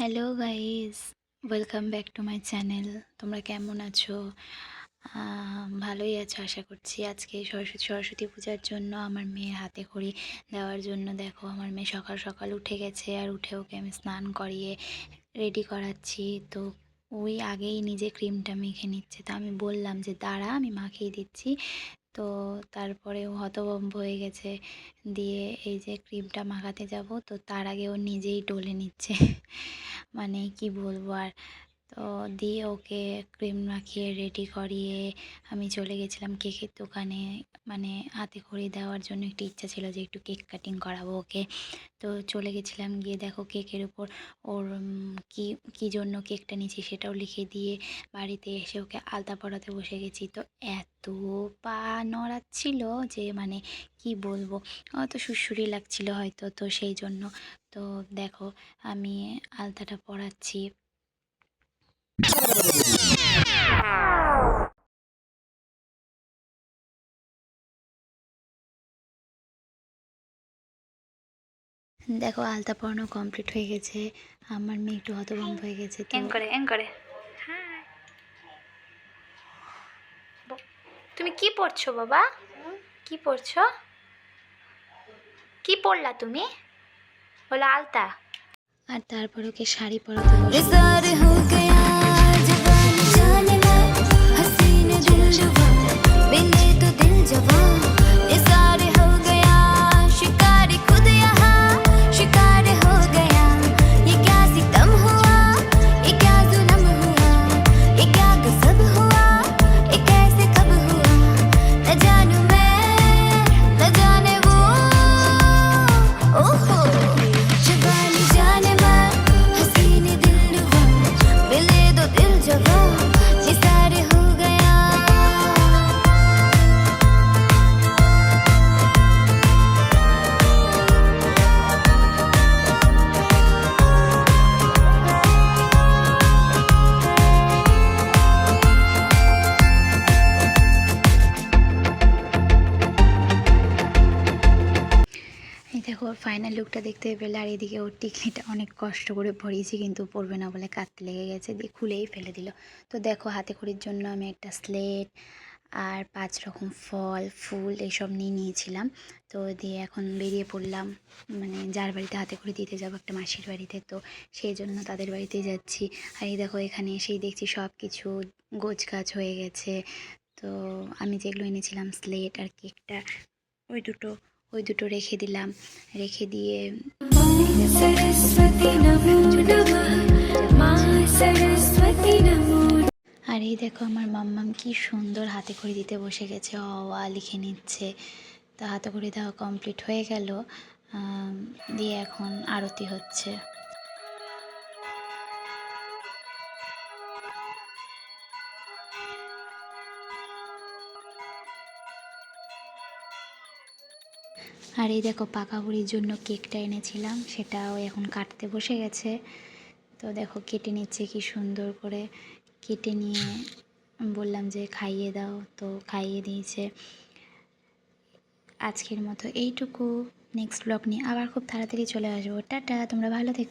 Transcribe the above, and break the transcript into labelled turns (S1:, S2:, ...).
S1: Hello guys, welcome back to my channel. তোমরা কেমন আছো? ভালোই আছো আশা করছি। আজকে সরস্বতী পূজার জন্য আমার মেয়ের হাতে খড়ি দেওয়ার জন্য দেখো আমার মেয়ে সকাল সকাল উঠে গেছে, আর উঠে ওকে আমি স্নান করিয়ে রেডি করাচ্ছি। তো ওই আগেই নিজে ক্রিমটা মেখে নিচ্ছে, তো আমি বললাম যে দাঁড়া আমি মাখিয়ে দিচ্ছি। তো তারপরে ও হতভম্ব হয়ে গেছে। দিয়ে এই যে ক্রিমটা মাখাতে যাব, তো তার আগে ও নিজেই ডলে নিচ্ছে। মানে কি বলবো আর। তো দিয়ে ওকে ক্রিম মাখিয়ে রেডি করিয়ে আমি চলে গেছিলাম কেকের দোকানে। মানে হাতে খড়ি দেওয়ার জন্য একটু ইচ্ছা ছিল যে একটু কেক কাটিং করাবো ওকে। তো চলে গেছিলাম, গিয়ে দেখো কেকের উপর ওর কি কী জন্য কেকটা নিয়েছি সেটাও লিখে দিয়ে বাড়িতে এসে ওকে আলতা পরাতে বসে গেছি। তো এত পা নড়াচ্ছিল যে মানে কি বলবো, অত সুড়সুড়ি লাগছিল হয়তো, তো সেই জন্য। তো দেখো আমি আলতাটা পরাচ্ছি। দেখো আলতা পরানো কমপ্লিট হয়ে গেছে। আমার মেয়ে একটু হতভম্ব হয়ে গেছে। তো এং করে হ্যাঁ, তুমি কি পড়ছো বাবা? কি পড়ছো? কি পড়লা তুমি? বলো আলতা। আর তারপর ওকে শাড়ি পরাতে দেখো ফাইনাল লুকটা দেখতে পেলে। আর এদিকে ওর টিকলিটা অনেক কষ্ট করে ভরিয়েছি, কিন্তু পড়বে না বলে কাটতে লেগে গেছে, দিয়ে খুলেই ফেলে দিল। তো দেখো হাতে খড়ির জন্য আমি একটা স্লেট আর 5 রকম ফল ফুল এইসব নিয়ে নিয়েছিলাম। তো দিয়ে এখন বেরিয়ে পড়লাম, মানে যার বাড়িতে হাতে খড়ি দিতে যাবো, একটা মাসির বাড়িতে। তো সেই জন্য তাদের বাড়িতেই যাচ্ছি। আর এই দেখো এখানে এসেই দেখছি সব কিছু গোছগাছ হয়ে গেছে। তো আমি যেগুলো এনেছিলাম স্লেট আর কেকটা, ওই দুটো রেখে দিলাম। রেখে দিয়ে আর এই দেখো আমার মাম্মাম কি সুন্দর হাতে খড়ি দিতে বসে গেছে, অ লিখে নিচ্ছে। তো হাতে খড়ি দেওয়া কমপ্লিট হয়ে গেল। দিয়ে এখন আরতি হচ্ছে। আর এই দেখো পাকা বুড়ির জন্য কেকটা এনেছিলাম, সেটাও এখন কাটতে বসে গেছে। তো দেখো কেটে নিচ্ছে কি সুন্দর করে। কেটে নিয়ে বললাম যে খাইয়ে দাও, তো খাইয়ে দিয়েছে। আজকের মতো এইটুকু। নেক্সট ব্লগ নিয়ে আবার খুব তাড়াতাড়ি চলে আসবো। টাটা, তোমরা ভালো থেকো।